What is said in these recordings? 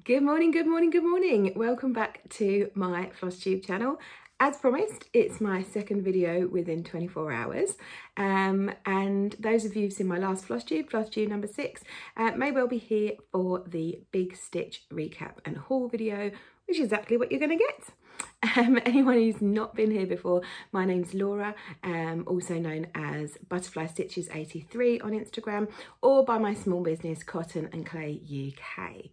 Good morning, good morning, good morning. Welcome back to my Flosstube channel. As promised, it's my second video within 24 hours. And those of you who've seen my last Flosstube number 6, may well be here for the big stitch recap and haul video, which is exactly what you're going to get. Anyone who's not been here before, my name's Laura, also known as Butterfly Stitches 83 on Instagram, or by my small business Cotton and Clay UK.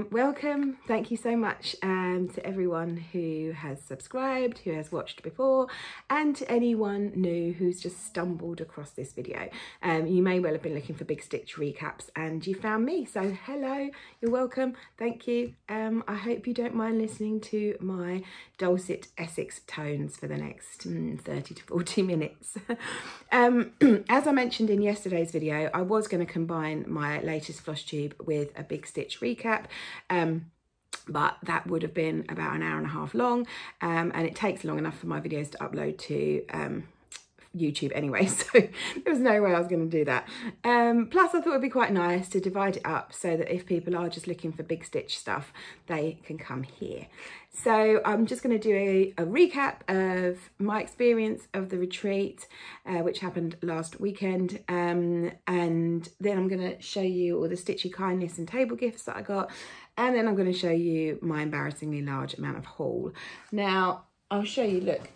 Welcome, thank you so much to everyone who has subscribed, who has watched before, and to anyone new who's just stumbled across this video. You may well have been looking for big stitch recaps and you found me, so hello, you're welcome, thank you. I hope you don't mind listening to my dulcet Essex tones for the next 30 to 40 minutes. As I mentioned in yesterday's video, I was going to combine my latest Flosstube with a big stitch recap, but that would have been about an hour and a half long, and it takes long enough for my videos to upload to YouTube anyway, so there was no way I was going to do that. Plus I thought it'd be quite nice to divide it up so that if people are just looking for big stitch stuff, they can come here. So I'm just going to do a recap of my experience of the retreat, which happened last weekend, and then I'm going to show you all the stitchy kindness and table gifts that I got, and then I'm going to show you my embarrassingly large amount of haul. Now I'll show you, look,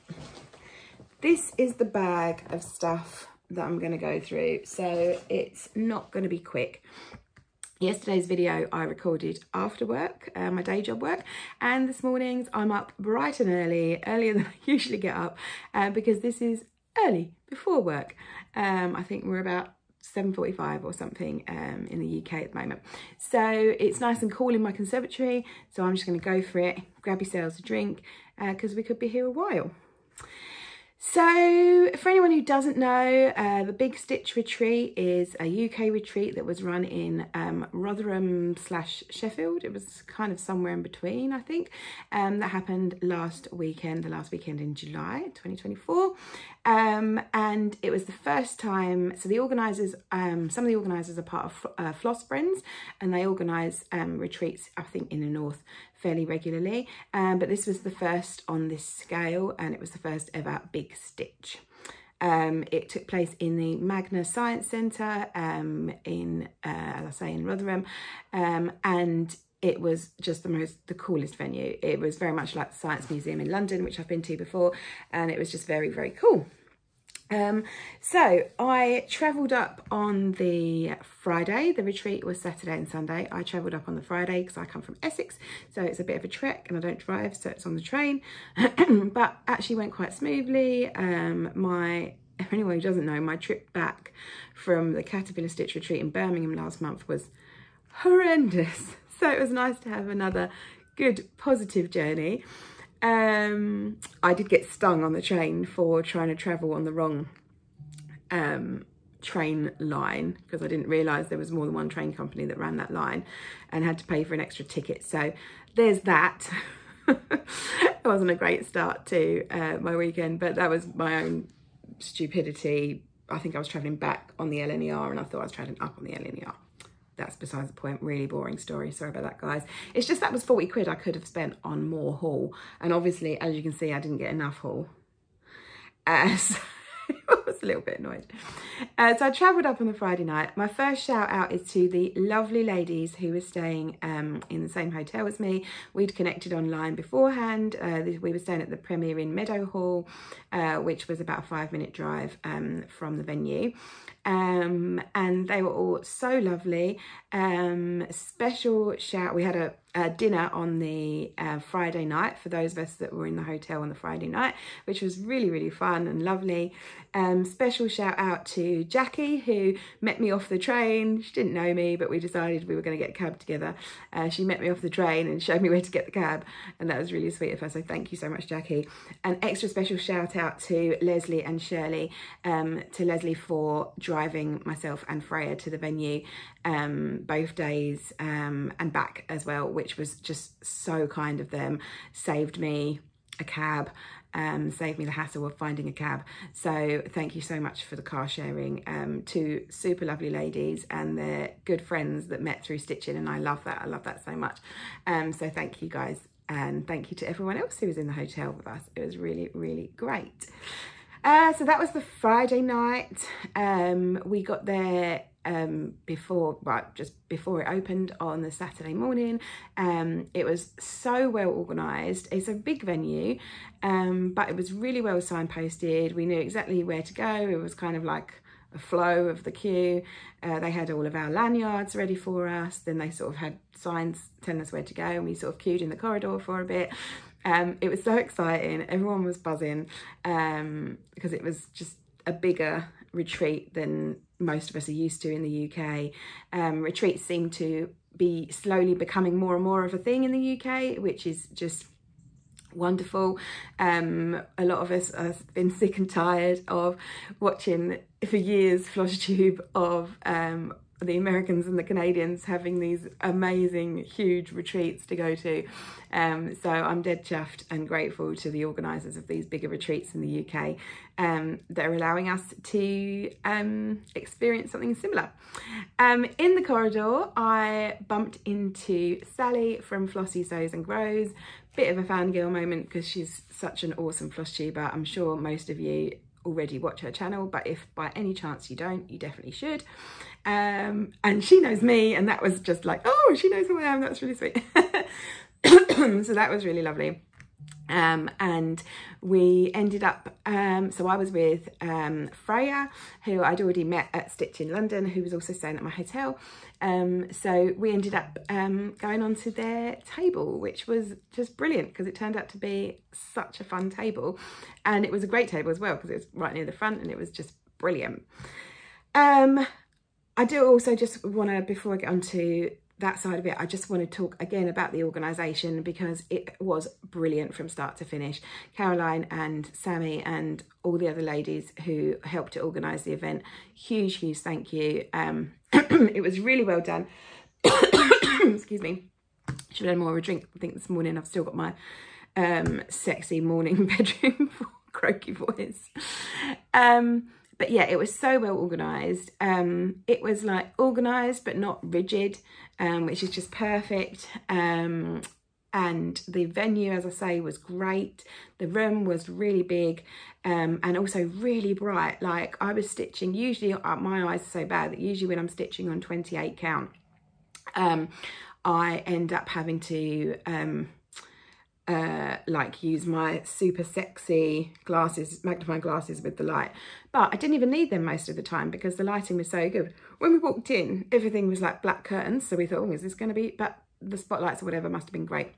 this is the bag of stuff that I'm going to go through, so it's not going to be quick. Yesterday's video I recorded after work, my day job work, and this morning's I'm up bright and early, earlier than I usually get up, because this is early, before work. I think we're about 7:45 or something in the UK at the moment. So it's nice and cool in my conservatory, so I'm just going to go for it. Grab yourselves a drink, because we could be here a while. So for anyone who doesn't know, the Big Stitch Retreat is a UK retreat that was run in Rotherham / Sheffield. It was kind of somewhere in between, I think. That happened last weekend, the last weekend in July 2024. And it was the first time, so the organisers, some of the organisers are part of Floss Friends, and they organise retreats, I think, in the north fairly regularly, but this was the first on this scale, and it was the first ever big stitch. It took place in the Magna Science Centre in, as I say, in Rotherham, and it was just the coolest venue. It was very much like the Science Museum in London, which I've been to before, and it was just very, very cool. So I travelled up on the Friday. The retreat was Saturday and Sunday. I travelled up on the Friday because I come from Essex, so it's a bit of a trek and I don't drive, so it's on the train, but actually went quite smoothly. If anyone who doesn't know, my trip back from the Caterpillar Stitch Retreat in Birmingham last month was horrendous, so it was nice to have another good positive journey. I did get stung on the train for trying to travel on the wrong train line, because I didn't realise there was more than one train company that ran that line, and had to pay for an extra ticket. So there's that. It wasn't a great start to my weekend, but that was my own stupidity. I think I was travelling back on the LNER and I thought I was travelling up on the LNER. That's besides the point. Really boring story, sorry about that, guys. It's just that was 40 quid I could have spent on more haul, and obviously, as you can see, I didn't get enough haul, so I was a little bit annoyed. So I travelled up on the Friday night. My first shout out is to the lovely ladies who were staying in the same hotel as me. We'd connected online beforehand. We were staying at the Premier in Meadowhall, which was about a 5-minute drive from the venue. And they were all so lovely. Special shout, we had a dinner on the Friday night for those of us that were in the hotel on the Friday night, which was really, really fun and lovely. Special shout out to Jackie, who met me off the train. She didn't know me, but we decided we were going to get a cab together. She met me off the train and showed me where to get the cab, and that was really sweet of her, so thank you so much, Jackie. An extra special shout out to Leslie and Shirley, to Leslie for driving myself and Freya to the venue both days, and back as well, which was just so kind of them. Saved me a cab, saved me the hassle of finding a cab. So thank you so much for the car sharing. Two super lovely ladies, and they're good friends that met through stitching, and I love that so much. So thank you guys, and thank you to everyone else who was in the hotel with us. It was really, really great. So that was the Friday night. We got there just before it opened on the Saturday morning. It was so well organised. It's a big venue, but it was really well signposted. We knew exactly where to go. It was kind of like a flow of the queue. They had all of our lanyards ready for us. Then they sort of had signs telling us where to go, and we sort of queued in the corridor for a bit. It was so exciting. Everyone was buzzing because it was just a bigger retreat than most of us are used to in the UK. Retreats seem to be slowly becoming more and more of a thing in the UK, which is just wonderful. A lot of us have been sick and tired of watching for years Flosstube of the Americans and the Canadians having these amazing huge retreats to go to. So I'm dead chuffed and grateful to the organisers of these bigger retreats in the UK that are allowing us to experience something similar. In the corridor, I bumped into Sally from Flossie Sews and Grows. Bit of a fangirl moment because she's such an awesome floss tuber. I'm sure most of you already watch her channel, but if by any chance you don't, you definitely should. And she knows me, and that was just like, oh, she knows who I am. That's really sweet. So that was really lovely. And we ended up, so I was with Freya, who I'd already met at Stitch in London, who was also staying at my hotel. So we ended up going on to their table, which was just brilliant because it turned out to be such a fun table. And it was a great table as well because it was right near the front, and it was just brilliant. I do also just want to, before I get on to that side of it, I just want to talk again about the organisation because it was brilliant from start to finish. Caroline and Sammy and all the other ladies who helped to organise the event, huge thank you. It was really well done. Excuse me. Should have had more of a drink, I think, this morning. I've still got my sexy morning bedroom croaky voice. But yeah, it was so well organised. It was like organised but not rigid, which is just perfect. And the venue, as I say, was great. The room was really big and also really bright. Like I was stitching, usually my eyes are so bad that usually when I'm stitching on 28 count, I end up having to like use my super sexy glasses, magnifying glasses with the light, but I didn't even need them most of the time because the lighting was so good. When we walked in, everything was like black curtains, so we thought, oh, is this going to be, but the spotlights or whatever must have been great.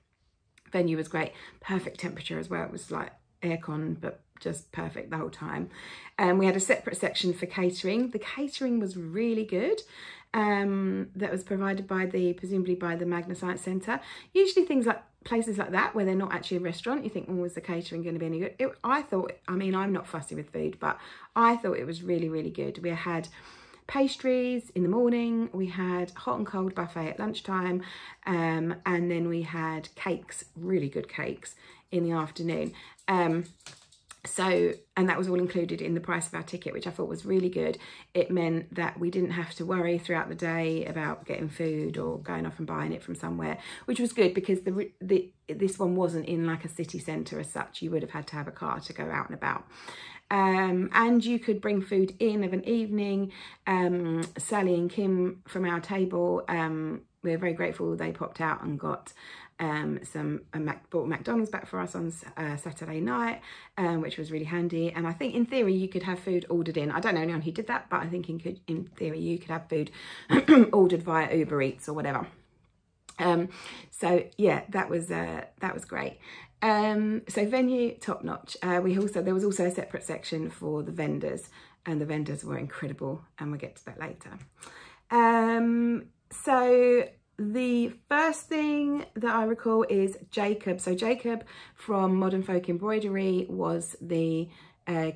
Venue was great, perfect temperature as well. It was like aircon, but just perfect the whole time. And we had a separate section for catering. The catering was really good. That was provided by presumably by the Magna Science Centre. Usually things like places like that where they're not actually a restaurant, you think, well, was the catering going to be any good? I thought, I mean, I'm not fussy with food, but I thought it was really, really good. We had pastries in the morning, we had hot and cold buffet at lunchtime, and then we had cakes, really good cakes, in the afternoon. And that was all included in the price of our ticket, which I thought was really good. It meant that we didn't have to worry throughout the day about getting food or going off and buying it from somewhere, which was good because this one wasn't in like a city centre as such. You would have had to have a car to go out and about. And you could bring food in of an evening. Sally and Kim from our table, we're very grateful they popped out and got brought McDonald's back for us on Saturday night, which was really handy. And I think in theory you could have food ordered in. I don't know anyone who did that, but I think in theory you could have food ordered via Uber Eats or whatever. So yeah, that was great. So venue, top notch. There was also a separate section for the vendors, and the vendors were incredible, and we'll get to that later. So the first thing that I recall is Jacob. So Jacob from Modern Folk Embroidery was the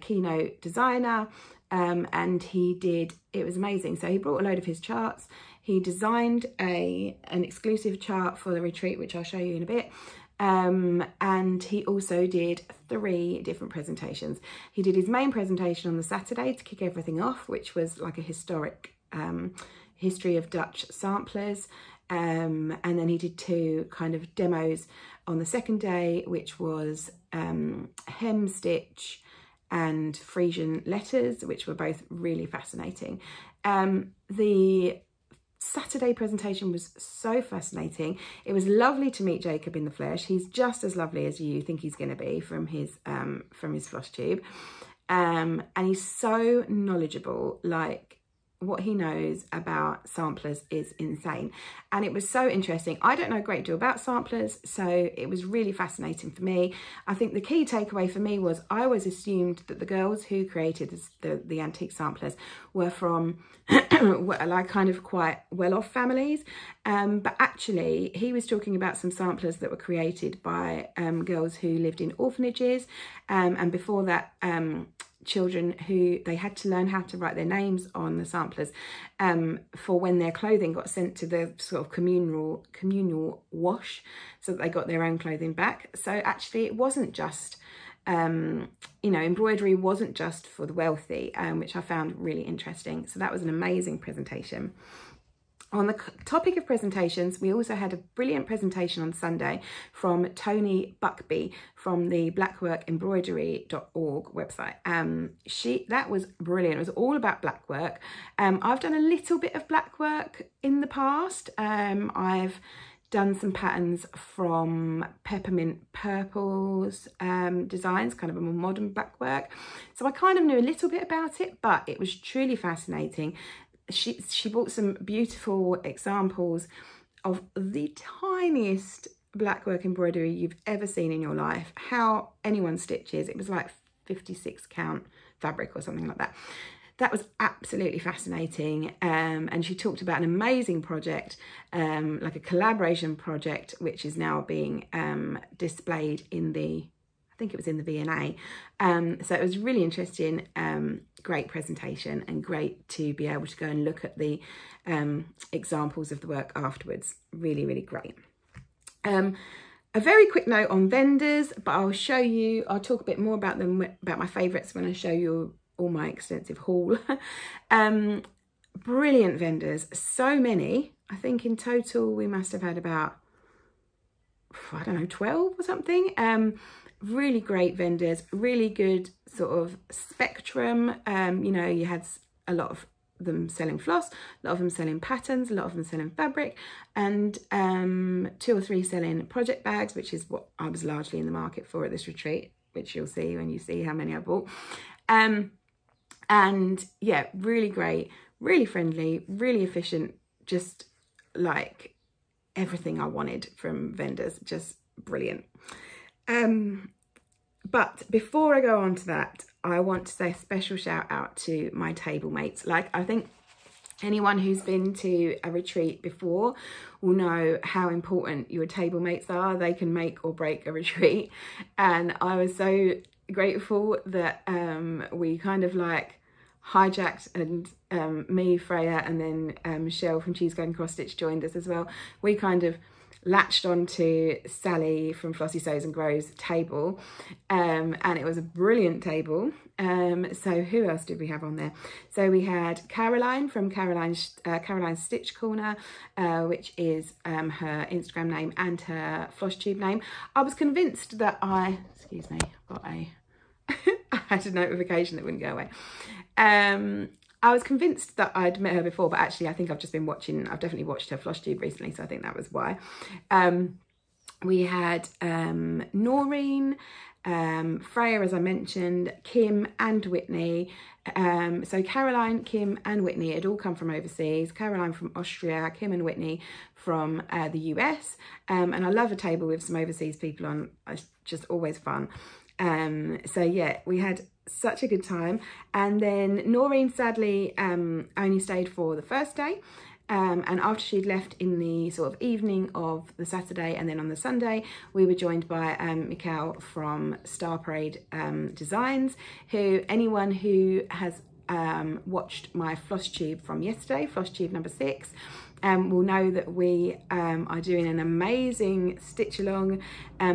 keynote designer, and it was amazing. So he brought a load of his charts. He designed an exclusive chart for the retreat, which I'll show you in a bit. and he also did 3 different presentations. He did his main presentation on the Saturday to kick everything off, which was like a historic history of Dutch samplers, and then he did 2 kind of demos on the second day, which was hem stitch and Frisian letters, which were both really fascinating. The Saturday presentation was so fascinating. It was lovely to meet Jacob in the flesh. He's just as lovely as you think he's going to be from his Flosstube, and he's so knowledgeable. Like, what he knows about samplers is insane, and it was so interesting. I don't know a great deal about samplers, so it was really fascinating for me. I think the key takeaway for me was I always assumed that the girls who created the antique samplers were from like kind of quite well-off families, but actually he was talking about some samplers that were created by girls who lived in orphanages, and before that children who they had to learn how to write their names on the samplers for when their clothing got sent to the sort of communal wash, so that they got their own clothing back. So actually it wasn't just you know, embroidery wasn't just for the wealthy, which I found really interesting. So that was an amazing presentation. On the topic of presentations, we also had a brilliant presentation on Sunday from Tony Buckby from the blackworkembroidery.org website. That was brilliant. It was all about blackwork. I've done a little bit of blackwork in the past. I've done some patterns from Peppermint Purple's designs, kind of a more modern blackwork. So I kind of knew a little bit about it, but it was truly fascinating. She brought some beautiful examples of the tiniest blackwork embroidery you've ever seen in your life, how anyone stitches. It was like 56 count fabric or something like that. That was absolutely fascinating, and she talked about an amazing project, like a collaboration project, which is now being displayed in the, I think it was in the V&A. So it was really interesting, great presentation, and great to be able to go and look at the examples of the work afterwards. Really, really great. A very quick note on vendors, but I'll talk a bit more about them, about my favourites, when I show you all my extensive haul. Brilliant vendors, so many. I think in total we must have had about, I don't know, 12 or something. Really great vendors, really good sort of spectrum. You know, you had a lot of them selling floss, a lot of them selling patterns, a lot of them selling fabric, and 2 or 3 selling project bags, which is what I was largely in the market for at this retreat, which you'll see when you see how many I bought. And yeah, really great, really friendly, really efficient, just like everything I wanted from vendors, just brilliant. But before I go on to that, I want to say a special shout out to my table mates. Like, I think anyone who's been to a retreat before will know how important your table mates are. They can make or break a retreat, and I was so grateful that we kind of like hijacked, and me, Freya, and then Michelle from Cheese Garden Cross Stitch joined us as well. We kind of latched onto Sally from Flossie Sews and Grows table, and it was a brilliant table. So who else did we have on there? So we had Caroline from Caroline's Stitch Corner, which is her Instagram name and her Flosstube name. I was convinced that excuse me, I had a notification that wouldn't go away. I was convinced that I'd met her before, but actually I think I've definitely watched her Flosstube recently, so I think that was why. We had Noreen, Freya, as I mentioned, Kim and Whitney. So Caroline, Kim and Whitney had all come from overseas. Caroline from Austria, Kim and Whitney from the US. And I love a table with some overseas people on. It's just always fun. So yeah, we had such a good time. And then Noreen sadly only stayed for the first day, and after she'd left in the sort of evening of the Saturday, and then on the Sunday we were joined by Mikhail from Star Parade Designs, who anyone who has watched my Flosstube from yesterday, Flosstube number 6, will know that we are doing an amazing stitch along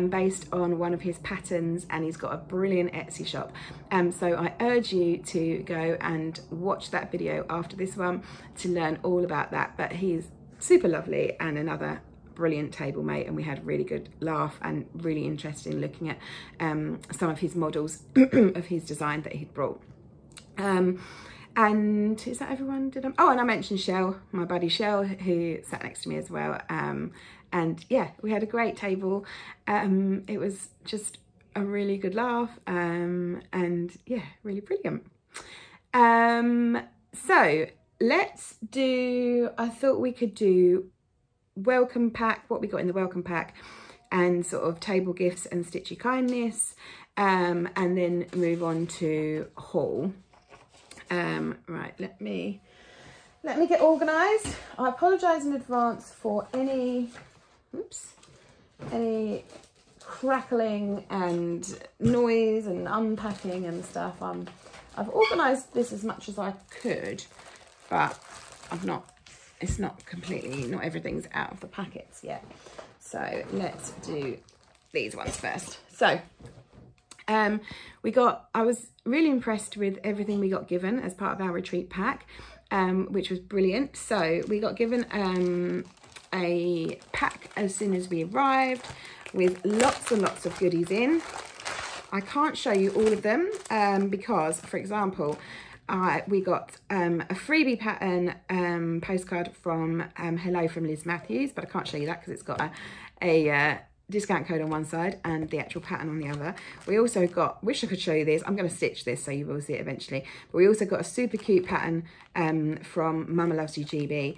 based on one of his patterns, and he's got a brilliant Etsy shop. So I urge you to go and watch that video after this one to learn all about that. But he's super lovely and another brilliant table mate, and we had a really good laugh and really interesting looking at some of his models of his design that he'd brought. And is that everyone? Oh, and I mentioned Shell, my buddy Shell, who sat next to me as well. And yeah, we had a great table. It was just a really good laugh, and yeah, really brilliant. So let's do, I thought we could do welcome pack, what we got in the welcome pack, and sort of table gifts and stitchy kindness, and then move on to haul. Right, let me get organised. I apologise in advance for any crackling and noise and unpacking and stuff. I've organised this as much as I could, but it's not completely, not everything's out of the packets yet. So let's do these ones first. So I was really impressed with everything we got given as part of our retreat pack, which was brilliant. So we got given a pack as soon as we arrived with lots and lots of goodies in. I can't show you all of them because, for example, we got a freebie pattern postcard from Hello from Liz Matthews, but I can't show you that because it's got a discount code on one side and the actual pattern on the other. We also got, wish I could show you this, I'm going to stitch this so you will see it eventually, but we also got a super cute pattern from Mama Loves You GB.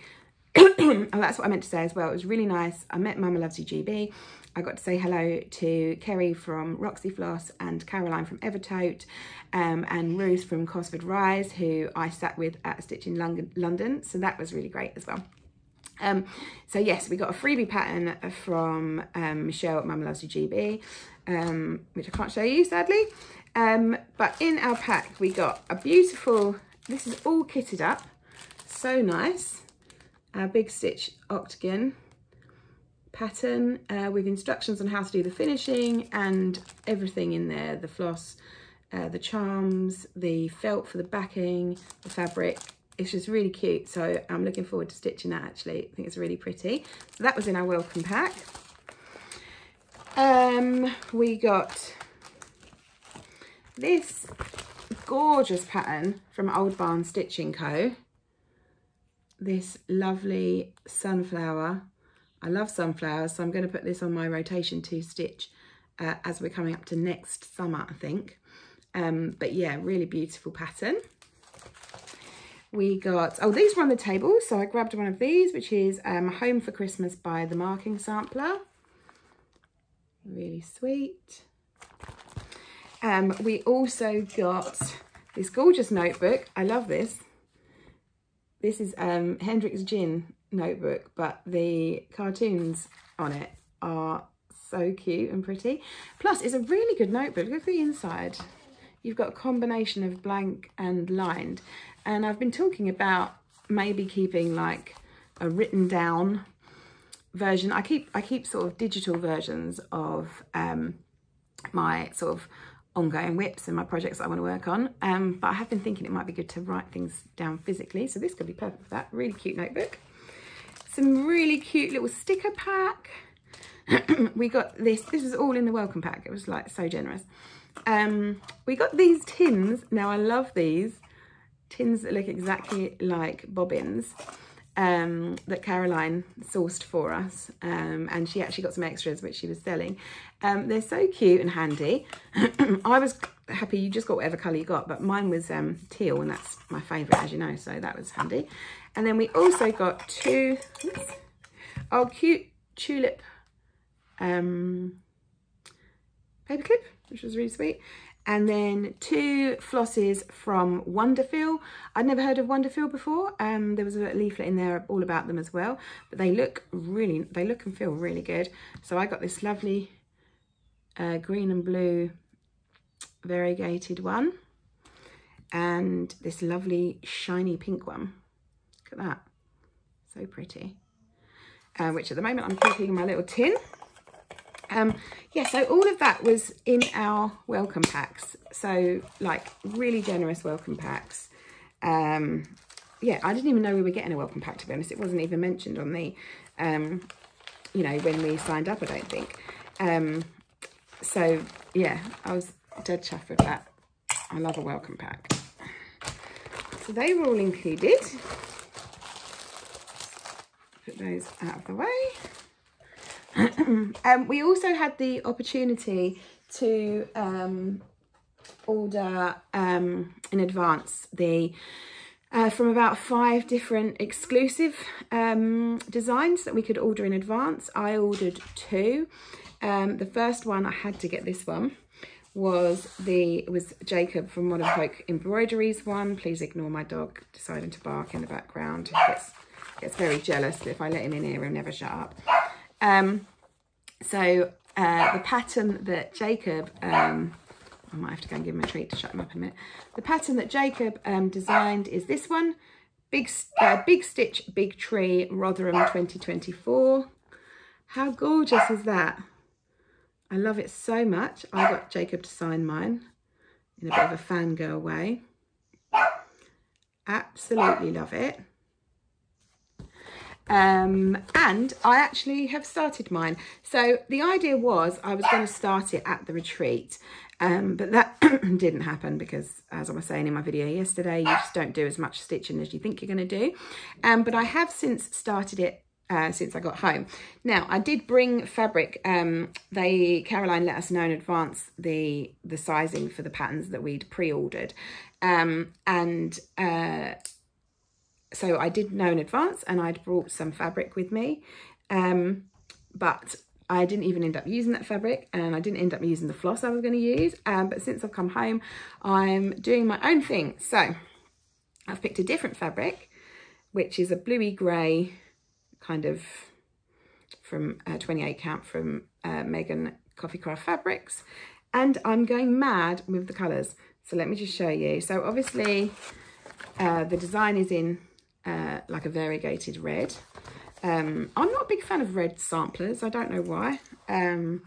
Oh, that's what I meant to say as well. It was really nice. I met Mama Loves You GB. I got to say hello to Kerry from Roxy Floss and Caroline from Evertote, and Ruth from Cosford Rise, who I sat with at Stitching London. So that was really great as well. So yes, we got a freebie pattern from Michelle at Mama Loves You GB, which I can't show you sadly. But in our pack we got a beautiful, this is all kitted up, so nice. Our Big Stitch octagon pattern with instructions on how to do the finishing and everything in there, the floss, the charms, the felt for the backing, the fabric. It's just really cute, so I'm looking forward to stitching that actually. I think it's really pretty. So that was in our welcome pack. We got this gorgeous pattern from Old Barn Stitching Co. This lovely sunflower. I love sunflowers, so I'm going to put this on my rotation to stitch as we're coming up to next summer, I think. But yeah, really beautiful pattern. We got, oh, these were on the table, so I grabbed one of these, which is Home for Christmas by the Marking Sampler. Really sweet. We also got this gorgeous notebook. I love this. This is Hendrix Gin notebook, but the cartoons on it are so cute and pretty. Plus, it's a really good notebook. Look at the inside. You've got a combination of blank and lined. And I've been talking about maybe keeping like a written down version. I keep sort of digital versions of my sort of ongoing whips and my projects that I want to work on. But I have been thinking it might be good to write things down physically. So this could be perfect for that. Really cute notebook. Some really cute little sticker pack. We got this is all in the welcome pack. It was like so generous. We got these tins. Now I love these tins that look exactly like bobbins that Caroline sourced for us, and she actually got some extras which she was selling. They're so cute and handy. I was happy you just got whatever colour you got, but mine was teal, and that's my favourite, as you know, so that was handy. And then we also got two cute tulip paper clip, which was really sweet. And then two flosses from Wonderfeel. I'd never heard of Wonderfeel before. There was a leaflet in there all about them as well, but they look and feel really good. So I got this lovely green and blue variegated one, and this lovely shiny pink one. Look at that, so pretty. which at the moment I'm keeping in my little tin. Yeah, so all of that was in our welcome packs. So like really generous welcome packs. Yeah, I didn't even know we were getting a welcome pack, to be honest. It wasn't even mentioned on the, you know, when we signed up, I don't think. So yeah, I was dead chuffed with that. I love a welcome pack. So they were all included. Put those out of the way. We also had the opportunity to order in advance from about 5 different exclusive designs that we could order in advance. I ordered 2. The first one, I had to get this one, was Jacob from Modern Folk Embroidery's one. Please ignore my dog deciding to bark in the background. He gets very jealous, but if I let him in here, he'll never shut up. So the pattern that Jacob, I might have to go and give him a treat to shut him up in a minute. The pattern that Jacob designed is this one, Big Stitch, Big Tree, Rotherham 2024. How gorgeous is that? I love it so much. I got Jacob to sign mine in a bit of a fangirl way. Absolutely love it. And I actually have started mine. So the idea was I was going to start it at the retreat, but that didn't happen because, as I was saying in my video yesterday, you just don't do as much stitching as you think you're going to do. But I have since started it since I got home. Now, I did bring fabric. Caroline let us know in advance the sizing for the patterns that we'd pre-ordered, so I did know in advance, and I'd brought some fabric with me, but I didn't even end up using that fabric, and I didn't end up using the floss I was going to use. But since I've come home, I'm doing my own thing. So I've picked a different fabric, which is a bluey grey, kind of from 28 count from Megan Coffee Craft Fabrics, and I'm going mad with the colours. So let me just show you. So obviously the design is in like a variegated red. I'm not a big fan of red samplers. I don't know why. And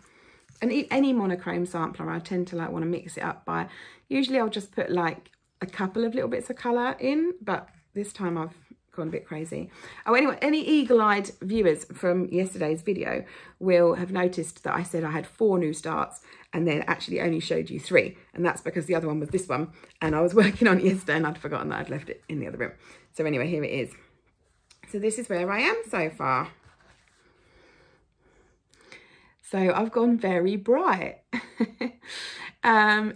any monochrome sampler, I tend to like want to mix it up by, usually I'll just put like a couple of little bits of colour in, but this time I've gone a bit crazy. Oh, anyway, any eagle-eyed viewers from yesterday's video will have noticed that I said I had 4 new starts and then actually only showed you 3, and that's because the other one was this one, and I was working on it yesterday and I'd forgotten that I'd left it in the other room. So anyway, here it is. So this is where I am so far. So I've gone very bright.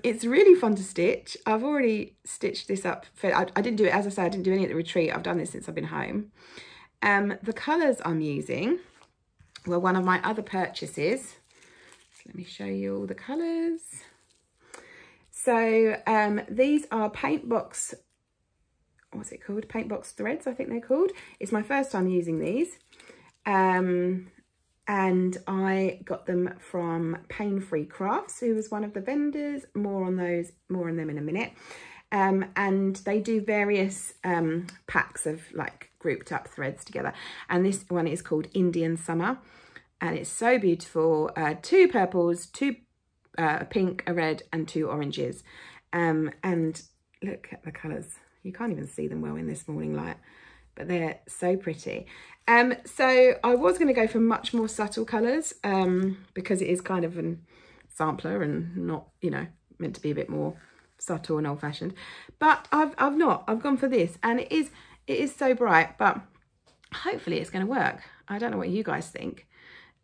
It's really fun to stitch. I've already stitched this up. I didn't do it, as I say, I didn't do any at the retreat. I've done this since I've been home. The colours I'm using were one of my other purchases. So let me show you all the colours. So these are paint box, what's it called? Paint box threads, I think they're called. It's my first time using these. And I got them from Paine Free Crafts, who was one of the vendors. More on them in a minute. And they do various packs of like grouped up threads together. And this one is called Indian Summer. And it's so beautiful. 2 purples, 2 pink, a red, and 2 oranges. And look at the colours. You can't even see them well in this morning light, but they're so pretty. So I was going to go for much more subtle colours because it is kind of a sampler and not, you know, meant to be a bit more subtle and old-fashioned. But I've gone for this, and it is so bright, but hopefully it's going to work. I don't know what you guys think.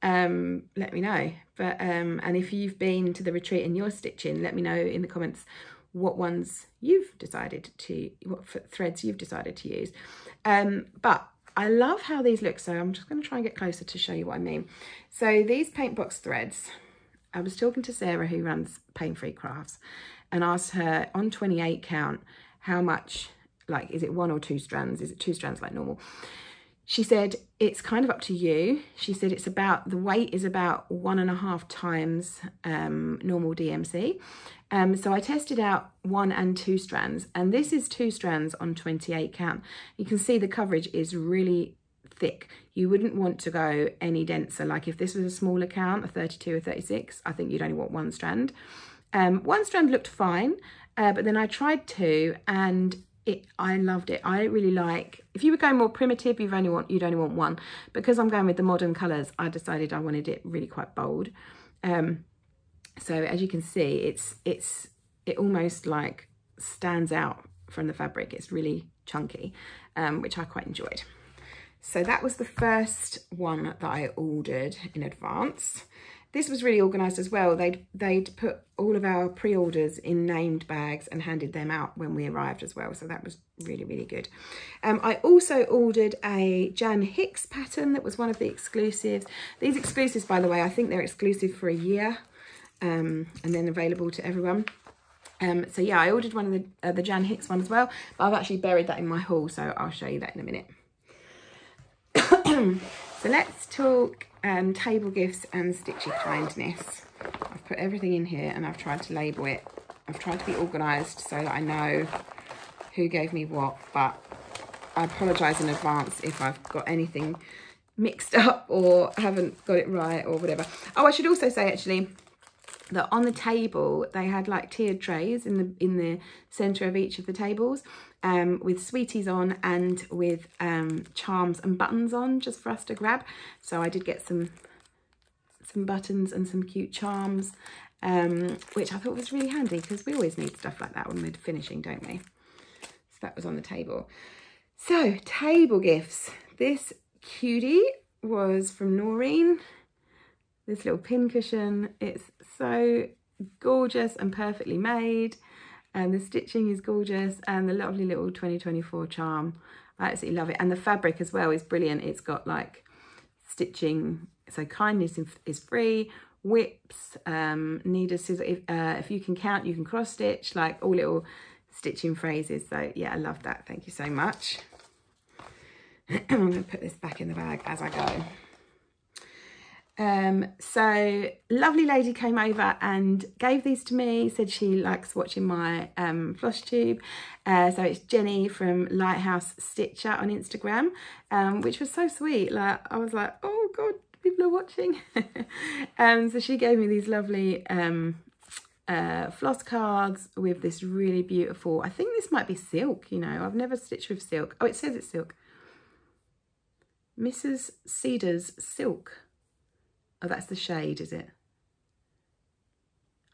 Let me know. But and if you've been to the retreat and you're stitching, let me know in the comments what ones you've decided to, what threads you've decided to use. But I love how these look, so I'm just going to try and get closer to show you what I mean. So these paint box threads, I was talking to Sarah, who runs Paine Free Crafts, and asked her on 28 count how much, like, is it 1 or 2 strands? Is it 2 strands like normal? She said it's kind of up to you. She said it's about, the weight is about 1.5 times normal DMC. So I tested out 1 and 2 strands, and this is 2 strands on 28 count. You can see the coverage is really thick. You wouldn't want to go any denser. Like if this was a smaller count, a 32 or 36, I think you'd only want one strand. One strand looked fine, but then I tried two and I loved it. I really like, if you were going more primitive, you'd only want one. Because I'm going with the modern colours, I decided I wanted it really quite bold. So as you can see, it almost like stands out from the fabric. It's really chunky, which I quite enjoyed. So that was the first one that I ordered in advance. This was really organised as well. They'd put all of our pre-orders in named bags and handed them out when we arrived as well. So that was really, really good. I also ordered a Jan Hicks pattern that was one of the exclusives. These exclusives, by the way, I think they're exclusive for a year and then available to everyone. So yeah, I ordered one of the Jan Hicks one as well, but I've actually buried that in my haul, so I'll show you that in a minute. So let's talk table gifts and stitchy kindness. I've put everything in here and I've tried to label it. I've tried to be organised so that I know who gave me what, but I apologise in advance if I've got anything mixed up or haven't got it right or whatever. Oh, I should also say actually that on the table they had like tiered trays in the centre of each of the tables, with sweeties on and with charms and buttons on just for us to grab. So I did get some buttons and some cute charms, which I thought was really handy because we always need stuff like that when we're finishing, don't we? So that was on the table. So table gifts. This cutie was from Noreen. This little pin cushion, it's so gorgeous and perfectly made, and the stitching is gorgeous, and the lovely little 2024 charm, I absolutely love it. And the fabric as well is brilliant. It's got like stitching, so kindness is free, whips, need a scissor, if you can count you can cross stitch, like all little stitching phrases. So yeah, I love that, thank you so much. I'm going to put this back in the bag as I go. So lovely lady came over and gave these to me, said she likes watching my Flosstube. So it's Jenny from Lighthouse Stitcher on Instagram, which was so sweet. Like I was like, oh god, people are watching. So she gave me these lovely floss cards with this really beautiful, I think this might be silk, you know, I've never stitched with silk. Oh, it says it's silk. Mrs. Cedar's Silk. Oh, that's the shade, is it?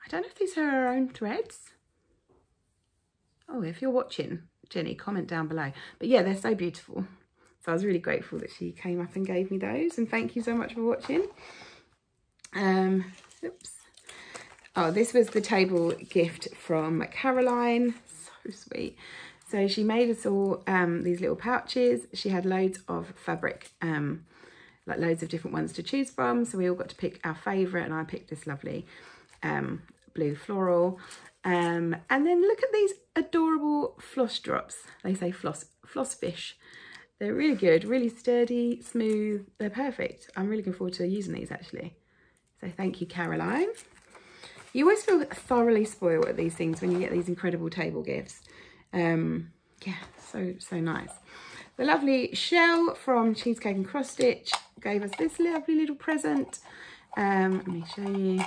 I don't know if these are her own threads. Oh, if you're watching, Jenny, comment down below. But yeah, they're so beautiful. So I was really grateful that she came up and gave me those. And thank you so much for watching. Oops. Oh, this was the table gift from Caroline. So sweet. So she made us all these little pouches. She had loads of fabric, like loads of different ones to choose from, so we all got to pick our favourite, and I picked this lovely blue floral, and then look at these adorable floss drops. They say floss fish. They're really good, really sturdy, smooth, they're perfect. I'm really looking forward to using these actually. So thank you, Caroline. You always feel thoroughly spoiled at these things when you get these incredible table gifts. Yeah, so nice. The lovely Shell from Cheesecake and Cross Stitch gave us this lovely little present. Let me show you.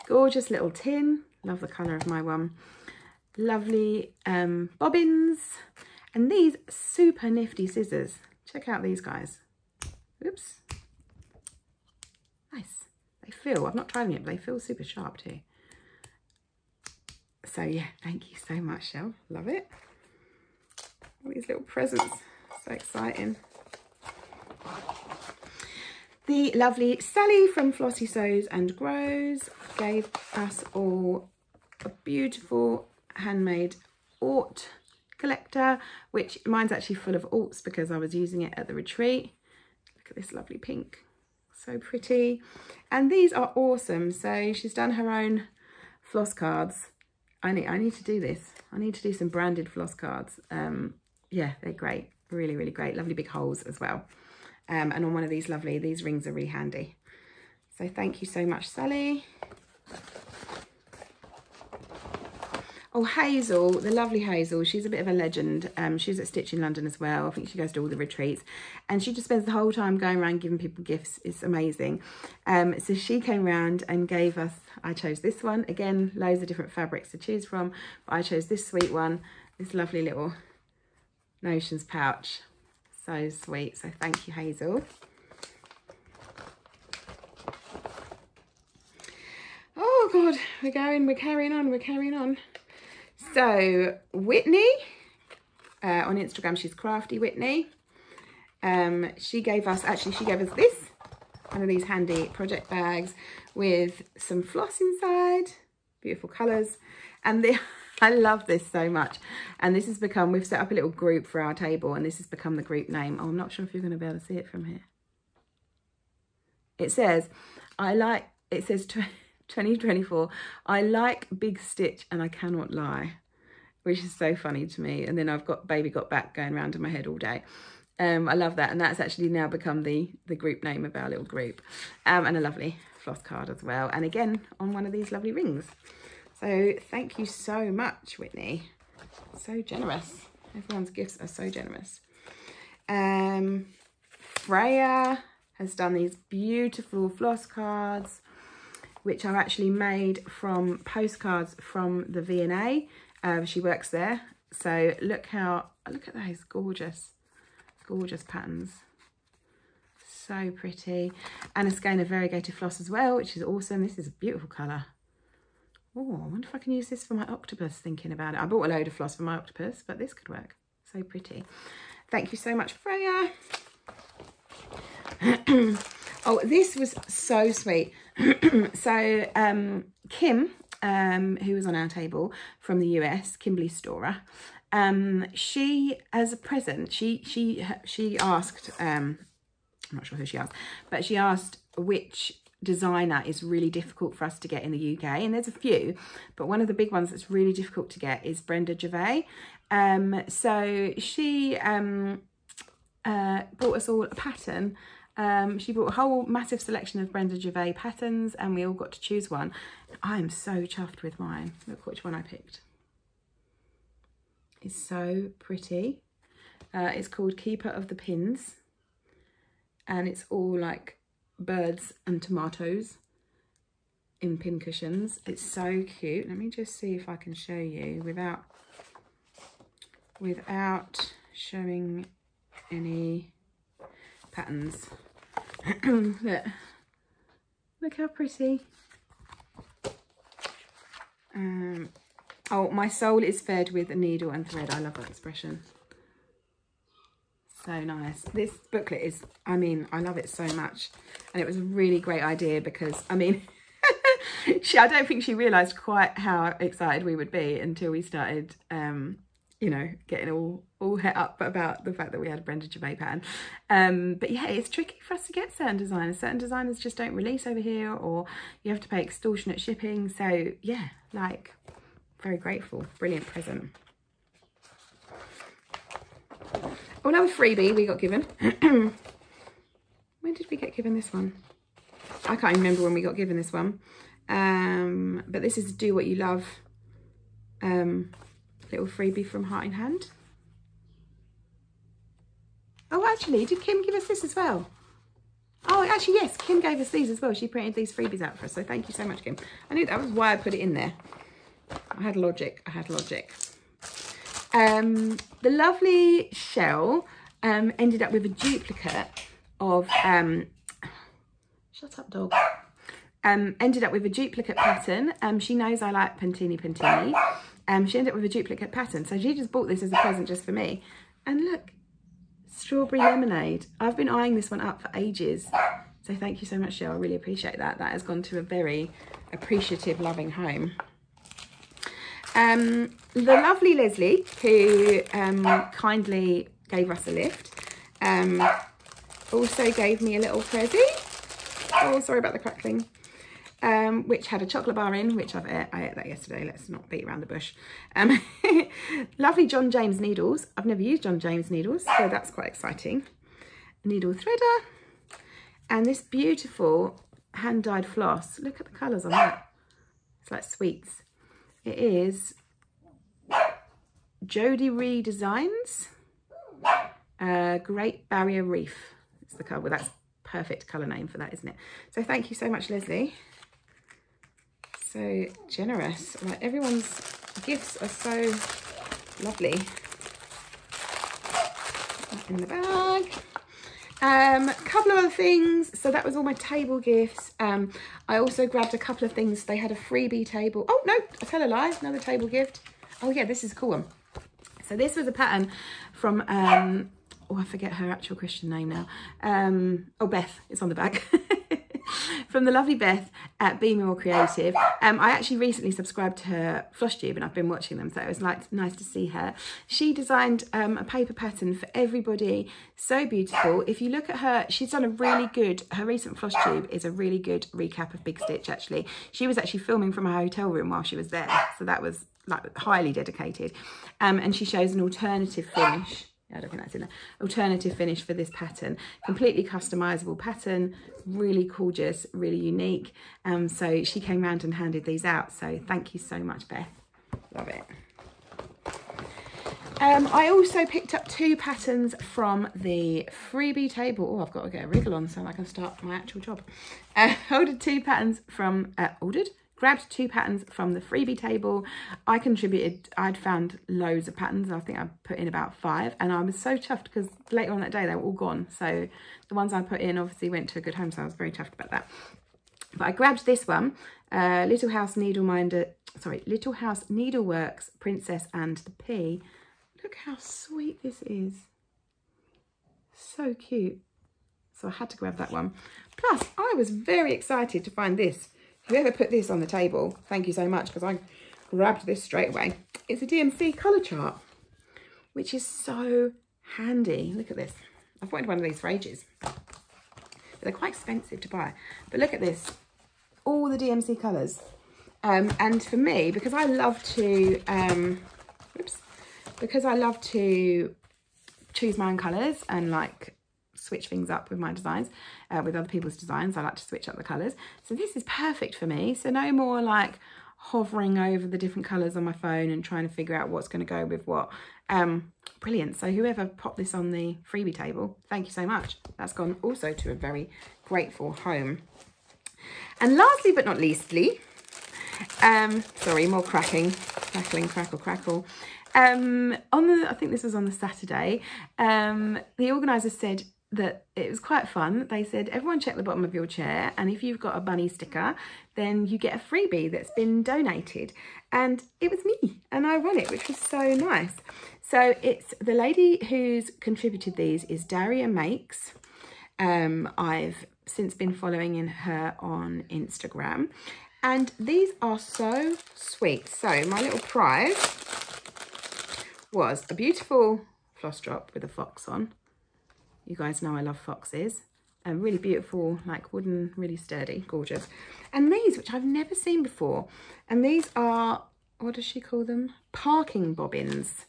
Gorgeous little tin. Love the colour of my one. Lovely bobbins. And these super nifty scissors. Check out these guys. Oops. Nice. They feel, I've not tried them yet, but they feel super sharp too. So yeah, thank you so much, Shell. Love it. All these little presents. So exciting. The lovely Sally from Flossie Sews and Grows gave us all a beautiful handmade Aut collector, which mine's actually full of Auts because I was using it at the retreat. Look at this lovely pink, so pretty. And these are awesome. So she's done her own floss cards. I need to do this. I need to do some branded floss cards. Yeah, they're great. Really, really great. Lovely big holes as well. And on one of these these rings are really handy. So thank you so much, Sally. Oh, Hazel, the lovely Hazel, she's a bit of a legend. She's at Stitch in London as well. I think she goes to all the retreats. And she just spends the whole time going around giving people gifts. It's amazing. So she came around and gave us, I chose this one. Again, loads of different fabrics to choose from. But I chose this sweet one, this lovely little Notions pouch. So sweet. So thank you, Hazel. Oh, God, we're carrying on. So Whitney, on Instagram, she's Crafty Whitney. She gave us this, one of these handy project bags with some floss inside, beautiful colours. And I love this so much. And this has become, we've set up a little group for our table, and this has become the group name. Oh, I'm not sure if you're going to be able to see it from here. It says, it says 2024, I like Big Stitch and I cannot lie, which is so funny to me. And then I've got Baby Got Back going around in my head all day. I love that. And that's actually now become the group name of our little group. And a lovely floss card as well. And again, on one of these lovely rings. So thank you so much, Whitney. So generous. Everyone's gifts are so generous. Freya has done these beautiful floss cards, which are actually made from postcards from the V&A. She works there. So look at those gorgeous patterns. So pretty. And a skein of variegated floss as well, which is awesome. This is a beautiful colour. Oh, I wonder if I can use this for my octopus, thinking about it. I bought a load of floss for my octopus, but this could work. So pretty. Thank you so much, Freya. Oh, this was so sweet. So Kim, who was on our table from the US, Kimberly Storer, she, as a present, she asked, I'm not sure who she asked, but she asked which designer is really difficult for us to get in the UK, and there's a few, but one of the big ones that's really difficult to get is Brenda Gervais. So she bought us all a pattern. She bought a whole massive selection of Brenda Gervais patterns, and we all got to choose one. I'm so chuffed with mine. Look which one I picked. It's so pretty. It's called Keeper of the Pins, and it's all like birds and tomatoes in pin cushions. It's so cute. Let me just see if I can show you without showing any patterns. Look how pretty. Oh, my soul is fed with a needle and thread. I love that expression. So nice. This booklet is, I mean, I love it so much. And it was a really great idea because, I mean, I don't think she realised quite how excited we would be until we started, you know, getting all het up about the fact that we had a Brenda Gervais pattern. But yeah, it's tricky for us to get certain designers. Certain designers just don't release over here, or you have to pay extortionate shipping. So yeah, like, very grateful. Brilliant present. Oh, another freebie we got given. When did we get given this one? I can't even remember when we got given this one. But this is Do What You Love. Little freebie from Heart in Hand. Oh, actually, did Kim give us this as well? Oh, actually, yes, Kim gave us these as well. She printed these freebies out for us. So thank you so much, Kim. I knew that was why I put it in there. I had logic. I had logic. The lovely Shell ended up with a duplicate of shut up, dog. Ended up with a duplicate pattern. She knows I like Pantini. She ended up with a duplicate pattern, so she just bought this as a present just for me. And look, strawberry lemonade. I've been eyeing this one up for ages, so thank you so much, Shell. I really appreciate that. That has gone to a very appreciative, loving home. The lovely Leslie, who kindly gave us a lift, also gave me a little prezi. Oh, sorry about the crackling. Which had a chocolate bar in, which I ate that yesterday. Let's not beat around the bush. Lovely John James needles. I've never used John James needles, so that's quite exciting. A needle threader. And this beautiful hand-dyed floss. Look at the colours on that. It's like sweets. It is Jody Ree Designs, Great Barrier Reef. It's the colour. Well, that's perfect colour name for that, isn't it? So thank you so much, Leslie. So generous. Like, everyone's gifts are so lovely. Put that in the bag. Couple of other things. So that was all my table gifts. I also grabbed a couple of things. They had a freebie table. Oh no, I tell a lie. Another table gift. Oh yeah, this is a cool one. So this was a pattern from oh, I forget her actual Christian name now. Oh, Beth. It's on the back. From the lovely Beth at Be More Creative. I actually recently subscribed to her Flosstube and I've been watching them, so it was nice to see her. She designed a paper pattern for everybody, so beautiful. If you look at her, she's done a really good, her recent Flosstube is a really good recap of Big Stitch actually. She was actually filming from a hotel room while she was there, so that was like highly dedicated. And she shows an alternative finish. I don't think that's in there. Alternative finish for this pattern. Completely customizable pattern, really gorgeous, really unique. So she came round and handed these out. So thank you so much, Beth. Love it. I also picked up 2 patterns from the freebie table. Oh, I've got to get a wriggle on so I can start my actual job. Ordered 2 patterns from, grabbed 2 patterns from the freebie table. I contributed, I'd found loads of patterns. I think I put in about 5 and I was so chuffed because later on that day they were all gone. So the ones I put in obviously went to a good home, so I was very chuffed about that. But I grabbed this one, Little House Needleworks, Princess and the Pea. Look how sweet this is. So cute. So I had to grab that one. Plus, I was very excited to find this. Whoever put this on the table, thank you so much, because I grabbed this straight away. It's a DMC colour chart, which is so handy. Look at this. I've wanted one of these for ages. But they're quite expensive to buy. But look at this. All the DMC colours. And for me, because I love to, choose my own colours and like switch things up with my designs, with other people's designs. I like to switch up the colours. So this is perfect for me. So no more like hovering over the different colours on my phone and trying to figure out what's going to go with what. Brilliant. So whoever popped this on the freebie table, thank you so much. That's gone also to a very grateful home. And lastly but not leastly, sorry, more cracking, crackling, crackle, crackle. I think this was on the Saturday, the organisers said that it was quite fun. They said, everyone check the bottom of your chair, and if you've got a bunny sticker, then you get a freebie that's been donated. And it was me, and I won it, which was so nice. So it's the lady who's contributed these is Daria Makes. I've since been following her on Instagram, and these are so sweet. So my little prize was a beautiful floss drop with a fox on. You guys know I love foxes. Really beautiful, like wooden, really sturdy, gorgeous. And these, which I've never seen before, and these are, what does she call them? Parking bobbins.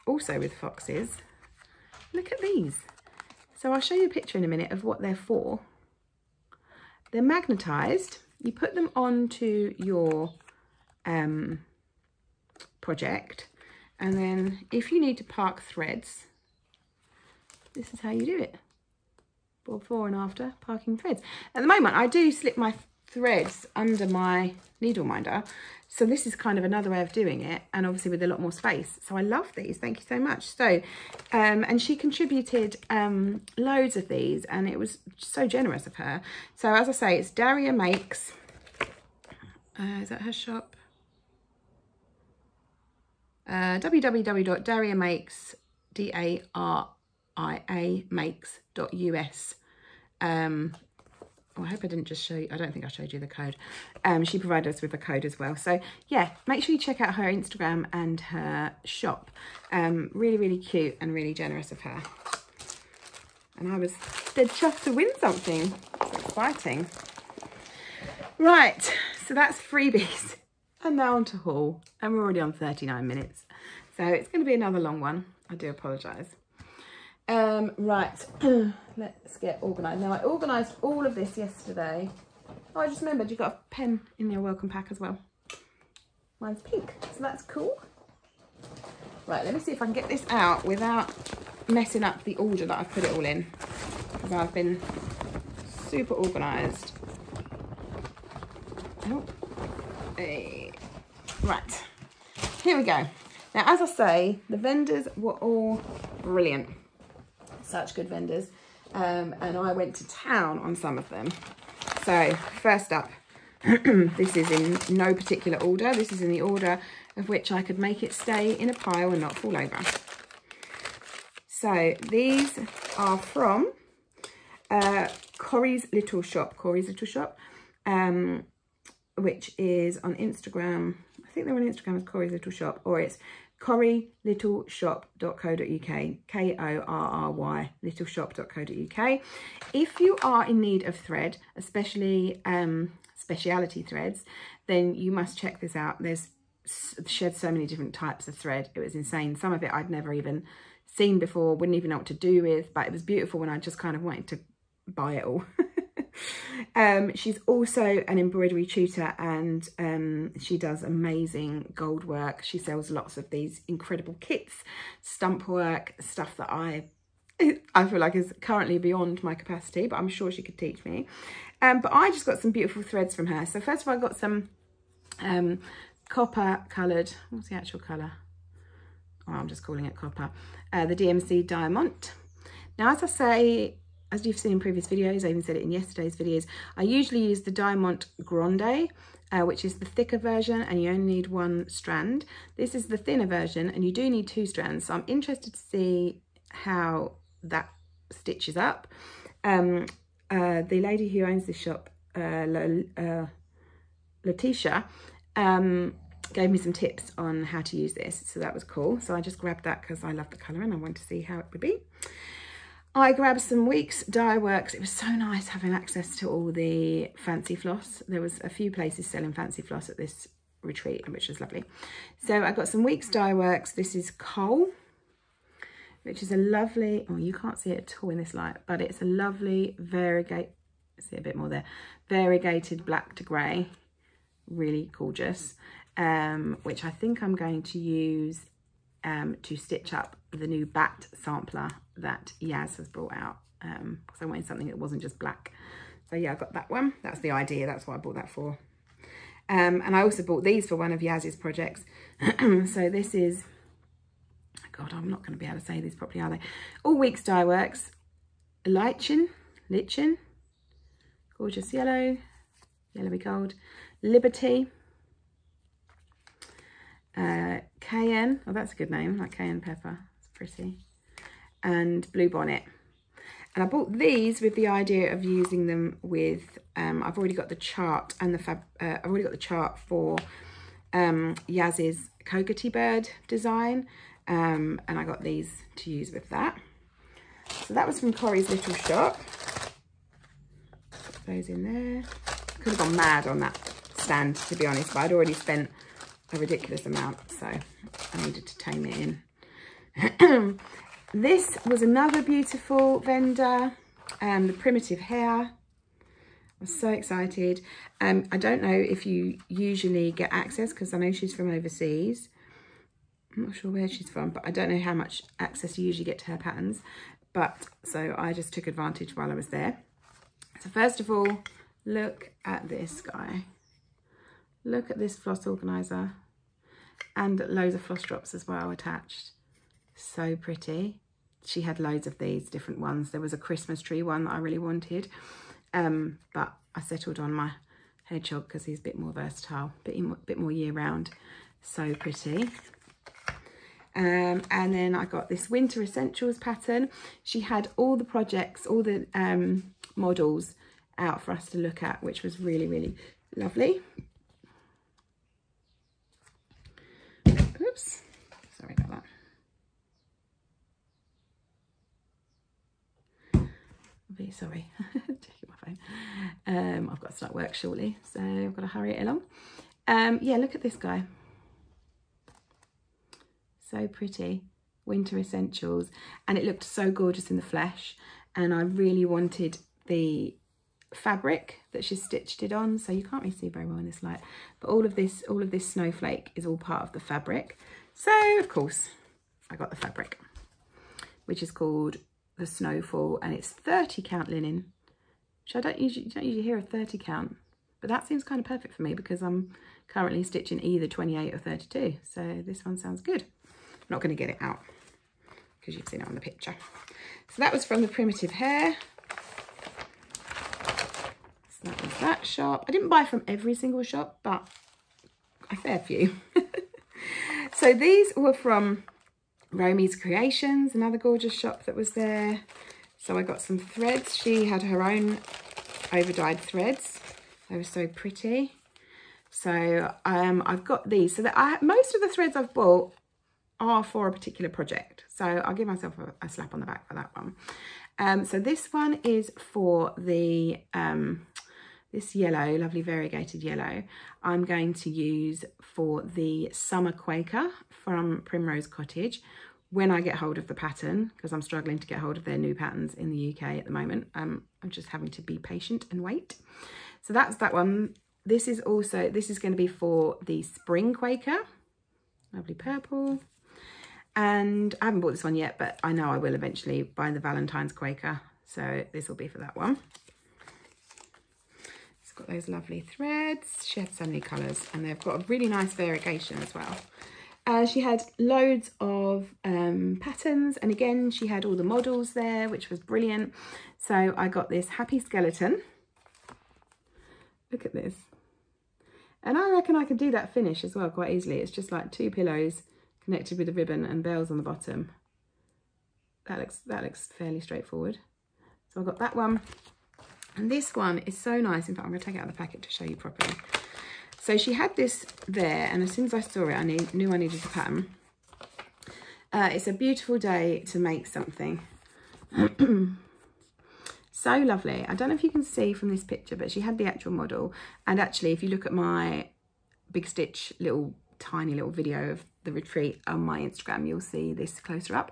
Also with foxes. Look at these. So I'll show you a picture in a minute of what they're for. They're magnetised. You put them onto your project, and then if you need to park threads, this is how you do it. Before and after parking threads. At the moment, I do slip my threads under my needle minder, so this is kind of another way of doing it, and obviously with a lot more space. So I love these. Thank you so much. So, and she contributed loads of these, and it was so generous of her. So as I say, it's Daria Makes. Is that her shop? www.dariamakes, makes.us. Oh, I hope I didn't just show you, I don't think I showed you the code. She provided us with a code as well. So yeah, make sure you check out her Instagram and her shop. Really, really cute and really generous of her. And I was dead chuffed to win something. It's exciting. Right, so that's freebies. And now on to haul. And we're already on 39 minutes. So it's going to be another long one. I do apologise. Right, let's get organised. Now I organised all of this yesterday. Oh, I just remembered you've got a pen in your welcome pack as well. Mine's pink, so that's cool. Right, let me see if I can get this out without messing up the order that I've put it all in, because I've been super organised. Oh. Hey. Right, here we go. Now, as I say, the vendors were all brilliant. Such good vendors. And I went to town on some of them. So, first up, this is in no particular order. This is in the order of which I could make it stay in a pile and not fall over. So these are from Korry's Little Shop, which is on Instagram. I think they're on Instagram as Korry's Little Shop, or it's korrylittleshop.co.uk, Korry littleshop.co.uk. If you are in need of thread, especially speciality threads, then you must check this out. There's shed so many different types of thread. It was insane. Some of it I'd never even seen before, wouldn't even know what to do with, but it was beautiful when I just kind of wanted to buy it all. She's also an embroidery tutor, and she does amazing gold work. She sells lots of these incredible kits, stump work, stuff that I feel like is currently beyond my capacity, but I'm sure she could teach me. But I just got some beautiful threads from her. So first of all, I got some copper coloured, what's the actual colour? Oh, I'm just calling it copper. The DMC Diamond. Now, as I say, as you've seen in previous videos, I even said it in yesterday's videos, I usually use the Diamond Grande, which is the thicker version, and you only need one strand. This is the thinner version, and you do need 2 strands. So I'm interested to see how that stitches up. The lady who owns this shop, Letitia, gave me some tips on how to use this, so that was cool. So I just grabbed that because I love the colour and I wanted to see how it would be. I grabbed some Weeks Dye Works. It was so nice having access to all the fancy floss. There was a few places selling fancy floss at this retreat, which was lovely. So I got some Weeks Dye Works. This is Coal, which is a lovely, oh, you can't see it at all in this light, but it's a lovely variegated, see a bit more there, variegated black to grey, really gorgeous, which I think I'm going to use to stitch up the new bat sampler that Yaz has brought out, because I wanted something that wasn't just black. So yeah, I got that one. That's the idea, that's what I bought that for. And I also bought these for one of Yaz's projects. So this is, God, I'm not going to be able to say these properly, are they? All Weeks Dye Works, Lichen, gorgeous yellow, yellowy gold, Liberty, Cayenne, oh that's a good name, like cayenne pepper, it's pretty, and Blue Bonnet. And I bought these with the idea of using them with, I've already got the chart and the I've already got the chart for Yaz's Cocoa Bird design, and I got these to use with that. So that was from Korry's Little Shop. Put those in there. I could have gone mad on that stand, to be honest, but I'd already spent a ridiculous amount, so I needed to tame it in. This was another beautiful vendor, the Primitive Hare. I was so excited. I don't know if you usually get access, because I know she's from overseas. I'm not sure where she's from, but I don't know how much access you usually get to her patterns. But so I just took advantage while I was there. So first of all, look at this guy. Look at this floss organizer, and loads of floss drops as well attached. So pretty. She had loads of these different ones. There was a Christmas tree one that I really wanted, but I settled on my hedgehog because he's a bit more versatile, bit more year round. So pretty. And then I got this Winter Essentials pattern. She had all the projects, all the models out for us to look at, which was really, really lovely. Oops, sorry about that. Really sorry, taking my phone. I've got to start work shortly, so I've got to hurry it along. Yeah, look at this guy. So pretty. Winter Essentials, and it looked so gorgeous in the flesh, and I really wanted the fabric that she stitched it on, so you can't really see very well in this light, but all of this snowflake is all part of the fabric. So of course I got the fabric, which is called the Snowfall, and it's 30 count linen, which you don't usually hear a 30 count, but that seems kind of perfect for me because I'm currently stitching either 28 or 32. So this one sounds good. I'm not going to get it out because you've seen it on the picture. So that was from the Primitive Hare. So that was that shop. I didn't buy from every single shop, but a fair few. So these were from Romy's Creations, another gorgeous shop that was there. So I got some threads. She had her own over-dyed threads. They were so pretty. So I've got these. So that most of the threads I've bought are for a particular project. So I'll give myself a slap on the back for that one. So this one is for the this yellow, lovely variegated yellow, I'm going to use for the Summer Quaker from Primrose Cottage when I get hold of the pattern, because I'm struggling to get hold of their new patterns in the UK at the moment. I'm just having to be patient and wait. So that's that one. This is going to be for the Spring Quaker, lovely purple. And I haven't bought this one yet, but I know I will eventually buy the Valentine's Quaker. So this will be for that one. Got those lovely threads. She had so many colours, and they've got a really nice variegation as well. She had loads of patterns, and again she had all the models there, which was brilliant. So I got this Happy Skeleton. Look at this, and I reckon I could do that finish as well quite easily. It's just like 2 pillows connected with a ribbon and bells on the bottom. That looks fairly straightforward. So I got that one. And this one is so nice. In fact, I'm going to take it out of the packet to show you properly. So she had this there, and as soon as I saw it, I knew I needed the pattern. It's a beautiful day to make something. So lovely. I don't know if you can see from this picture, but she had the actual model. And actually, if you look at my Big Stitch tiny little video of the retreat on my Instagram, you'll see this closer up.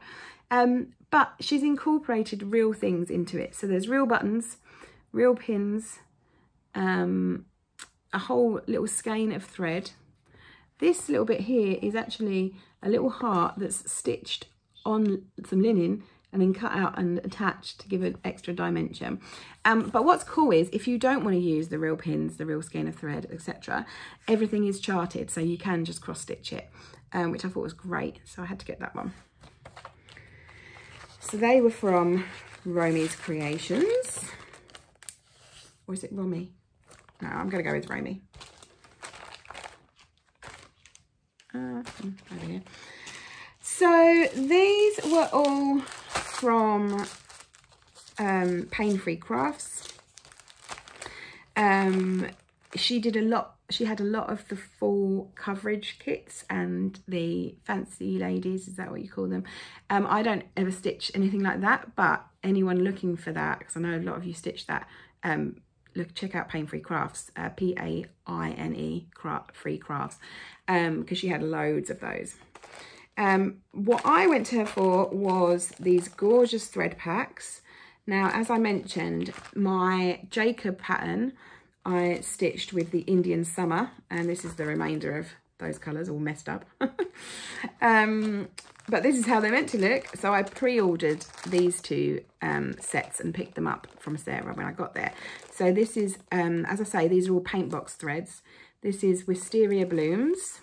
But she's incorporated real things into it. So there's real buttons, real pins, a whole little skein of thread. This little bit here is actually a little heart that's stitched on some linen and then cut out and attached to give an extra dimension. But what's cool is if you don't want to use the real pins, the real skein of thread, etc., everything is charted, so you can just cross stitch it, which I thought was great. So I had to get that one. So they were from Romy's Creations. Or is it Romy? No, I'm going to go with Romy. Over here. So these were all from Paine Free Crafts. She did a lot. She had a lot of the full coverage kits and the fancy ladies, is that what you call them? I don't ever stitch anything like that, but anyone looking for that, because I know a lot of you stitch that, check out Paine Free Crafts, P-A-I-N-E Free Crafts, because she had loads of those. What I went to her for was these gorgeous thread packs. Now, as I mentioned, my Jacob pattern I stitched with the Indian Summer, and this is the remainder of those colours all messed up. But this is how they're meant to look. So I pre-ordered these two sets and picked them up from Sarah when I got there. So this is, as I say, these are all paint box threads. This is Wisteria Blooms.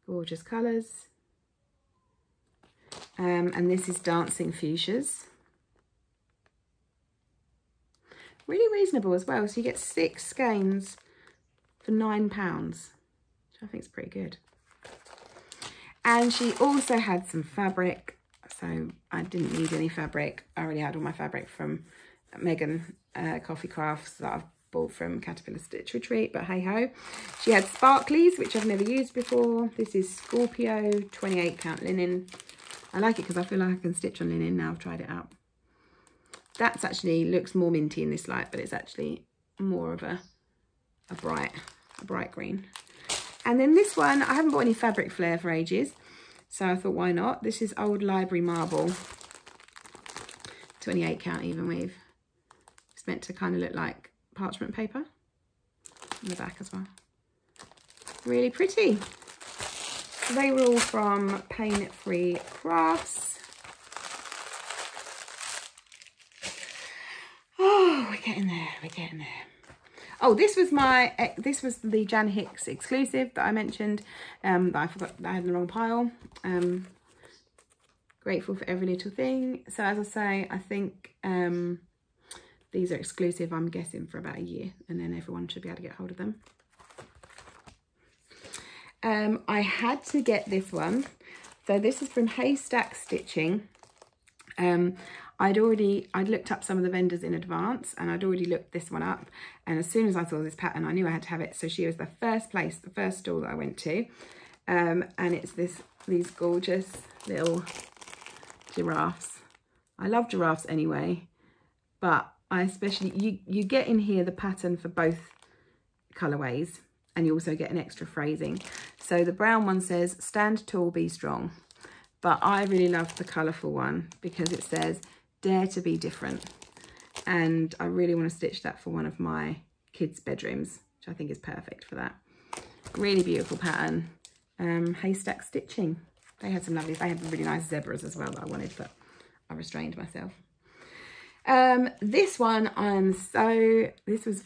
Gorgeous colours. And this is Dancing Fuchsias. Really reasonable as well. So you get 6 skeins for £9, which I think is pretty good. And she also had some fabric. So I didn't need any fabric. I already had all my fabric from Megan Coffee Crafts that I've bought from Caterpillar Stitch Retreat, but hey ho. She had sparklies, which I've never used before. This is Scorpio 28 count linen. I like it because I feel like I can stitch on linen now I've tried it out. That's actually looks more minty in this light, but it's actually more of a bright green. And then this one, I haven't bought any fabric flare for ages, so I thought, why not? This is Old Library Marble, 28 count even weave. It's meant to kind of look like parchment paper on the back as well. Really pretty. So they were all from Paine Free Crafts. Oh, we're getting there, we're getting there. Oh, this was the Jan Hicks exclusive that I mentioned, that I forgot that I had in the wrong pile. Grateful for every little thing. So as I say, I think these are exclusive, I'm guessing, for about a year, and then everyone should be able to get hold of them. I had to get this one. So this is from Haystack Stitching. I'd looked up some of the vendors in advance, and I'd already looked this one up, and as soon as I saw this pattern I knew I had to have it. So she was the first stall that I went to, and it's these gorgeous little giraffes. I love giraffes anyway, but I especially, you get in here the pattern for both colourways, and you also get an extra phrasing. So the brown one says, stand tall, be strong. But I really love the colourful one because it says, dare to be different. And I really want to stitch that for one of my kids' bedrooms, which I think is perfect for that. Really beautiful pattern. Haystack Stitching. They had really nice zebras as well that I wanted, but I restrained myself. This one,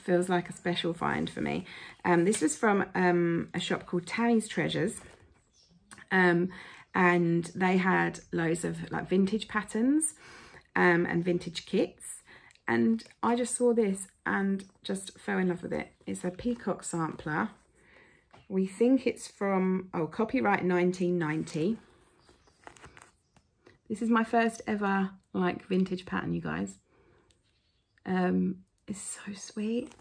feels like a special find for me. This was from a shop called Tammy's Treasures. And they had loads of like vintage patterns and vintage kits, and I just saw this and just fell in love with it. It's a peacock sampler. We think it's from, oh, copyright 1990. This is my first ever like vintage pattern, you guys. It's so sweet.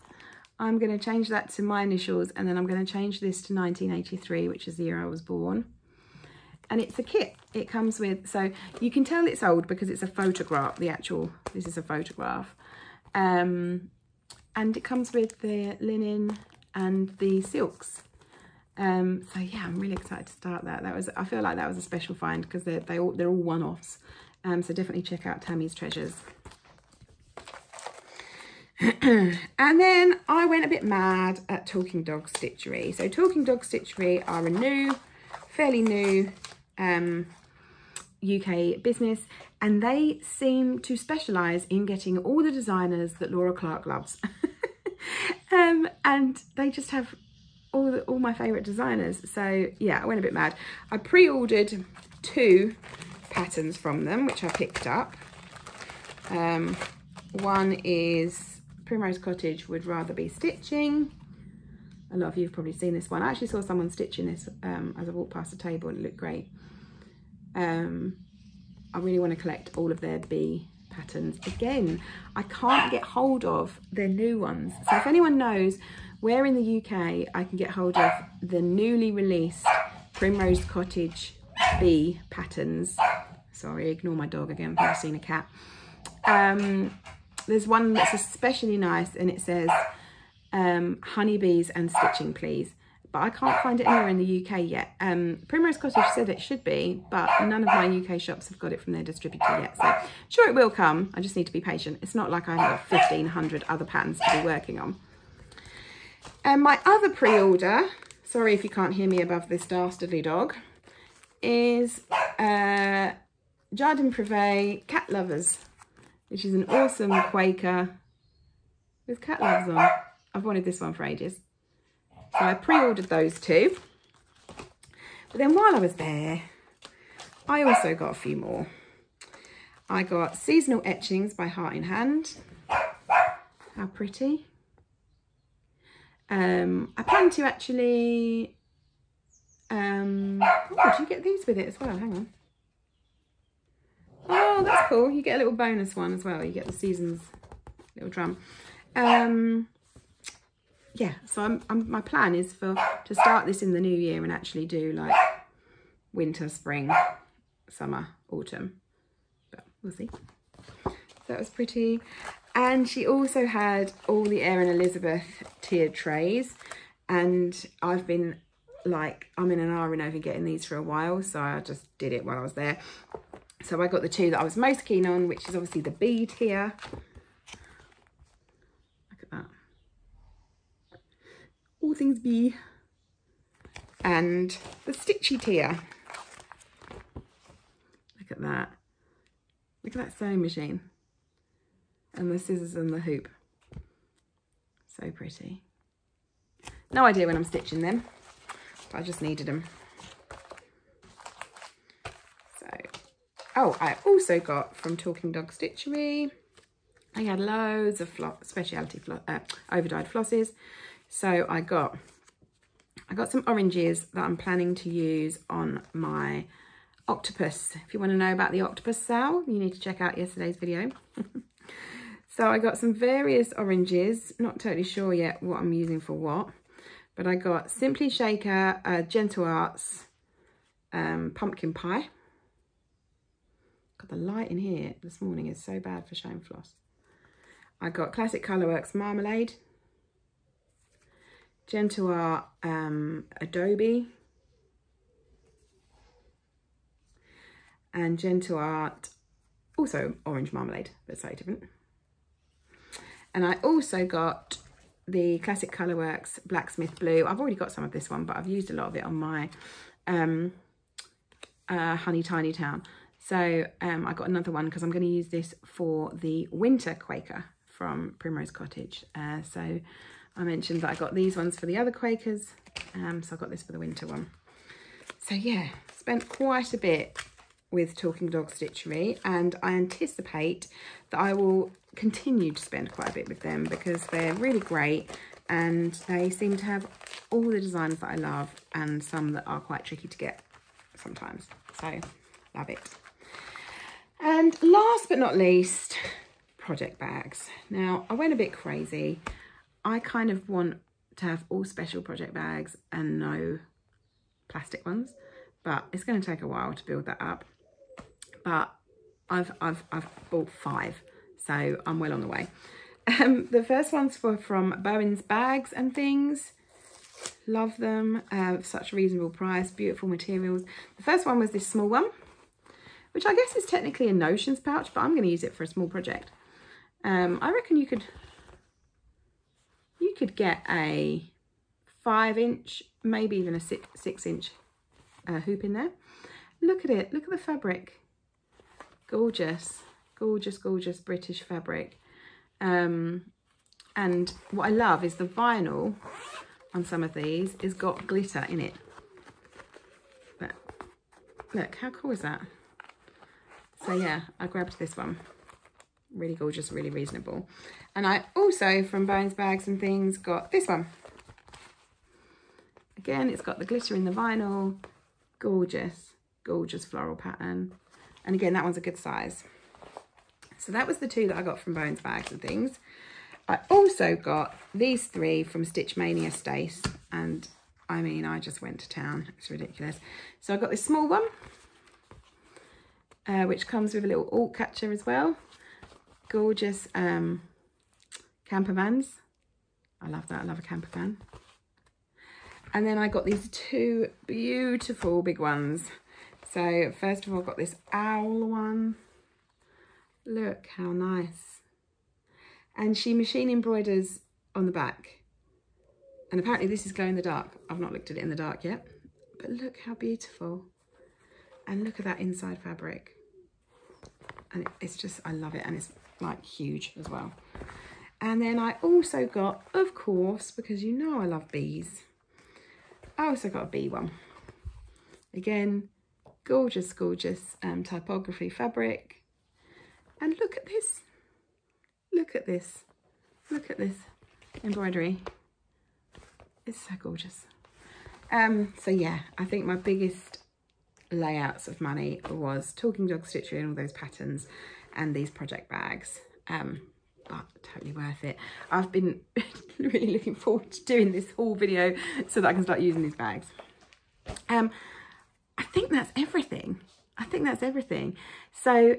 I'm going to change that to my initials, and then I'm going to change this to 1983, which is the year I was born. And it's a kit. It comes with, so you can tell it's old because it's a photograph, this is a photograph. And it comes with the linen and the silks. So yeah, I'm really excited to start that. I feel like that was a special find because they're all one-offs. So definitely check out Tammy's Treasures. And then I went a bit mad at Talking Dog Stitchery. So Talking Dog Stitchery are a fairly new UK business, and they seem to specialise in getting all the designers that Laura Clark loves. And they just have all my favourite designers. So yeah, I went a bit mad. I pre-ordered 2 patterns from them, which I picked up. One is Primrose Cottage Would Rather Be Stitching. A lot of you have probably seen this one. I actually saw someone stitching this as I walked past the table, and it looked great. I really want to collect all of their bee patterns. Again, I can't get hold of their new ones. So if anyone knows where in the UK I can get hold of the newly released Primrose Cottage bee patterns. Sorry, ignore my dog again, I've never seen a cat. There's one that's especially nice, and it says honeybees and stitching please, but I can't find it anywhere in the UK yet. Primrose Cottage said it should be, but none of my UK shops have got it from their distributor yet, so sure it will come. I just need to be patient. It's not like I have 1,500 other patterns to be working on. And my other pre-order, sorry if you can't hear me above this dastardly dog, is Jardin Privé Cat Lovers, which is an awesome Quaker with cat loves on. I've wanted this one for ages. So I pre-ordered those 2. But then while I was there, I also got a few more. I got Seasonal Etchings by Heart in Hand. How pretty. I plan to actually, oh, do you get these with it as well? Hang on. Oh, that's cool. You get a little bonus one as well. You get the season's little drum. Yeah, so my plan is to start this in the new year and actually do like winter, spring, summer, autumn. But we'll see. So that was pretty. And she also had all the Erin Elizabeth tiered trays. And I've been like, I'm in an iron over getting these for a while. So I just did it while I was there. So I got the 2 that I was most keen on, which is obviously the bead here. Look at that. All things bee. and the stitchy tier. Look at that. Look at that sewing machine. And the scissors and the hoop. So pretty. No idea when I'm stitching them, but I just needed them. So, oh, I also got from Talking Dog Stitchery. I had loads of specialty over-dyed flosses. So I got some oranges that I'm planning to use on my octopus. If you want to know about the octopus sale, you need to check out yesterday's video. So I got some various oranges, not totally sure yet what I'm using for what, but I got Simply Shaker, Gentle Arts, pumpkin pie. God, the light in here this morning is so bad for showing floss. I got Classic Colourworks Marmalade, Gentle Art Adobe, and Gentle Art also orange marmalade, but slightly different. And I also got the Classic Colourworks Blacksmith Blue. I've already got some of this one, but I've used a lot of it on my Honey Tiny Town. So I got another one because I'm going to use this for the Winter Quaker from Primrose Cottage. So I mentioned that I got these ones for the other Quakers. So I got this for the winter one. So yeah, spent quite a bit with Talking Dog Stitchery, and I anticipate that I will continue to spend quite a bit with them because they're really great and they seem to have all the designs that I love and some that are quite tricky to get sometimes. So love it. And last but not least, project bags. Now I went a bit crazy. I kind of want to have all special project bags and no plastic ones, but it's going to take a while to build that up. But I've bought 5, so I'm well on the way. The first one's from Bowen's Bags and Things. Love them. Such a reasonable price, beautiful materials. The first one was this small one, which I guess is technically a notions pouch, but I'm going to use it for a small project. I reckon you could get a 5-inch, maybe even a 6-inch hoop in there. Look at it. Look at the fabric. Gorgeous, gorgeous, gorgeous British fabric. And what I love is the vinyl on some of these is got glitter in it. But look, how cool is that? So yeah, I grabbed this one. Really gorgeous, really reasonable. And I also, from Bowen's Bags and Things, got this one. Again, it's got the glitter in the vinyl. Gorgeous, gorgeous floral pattern. And again, that one's a good size. So that was the 2 that I got from Bowen's Bags and Things. I also got these 3 from Stitchmania Stash. And I mean, I just went to town. It's ridiculous. So I got this small one, which comes with a little alt catcher as well. Gorgeous camper vans. I love that. I love a camper van. And then I got these 2 beautiful big ones. So first of all, I've got this owl one. Look how nice. And she machine embroiders on the back. And apparently this is glow in the dark. I've not looked at it in the dark yet. But look how beautiful. And look at that inside fabric. And it's just, I love it. And it's like huge as well. And then I also got, of course, because you know I love bees, I also got a bee one. Again, gorgeous, gorgeous typography fabric. And look at this. Look at this. Look at this embroidery. It's so gorgeous. So yeah, I think my biggest layouts of money was Talking Dog Stitchery and all those patterns and these project bags. But totally worth it. I've been really looking forward to doing this whole video so that I can start using these bags. I think that's everything. I think that's everything. So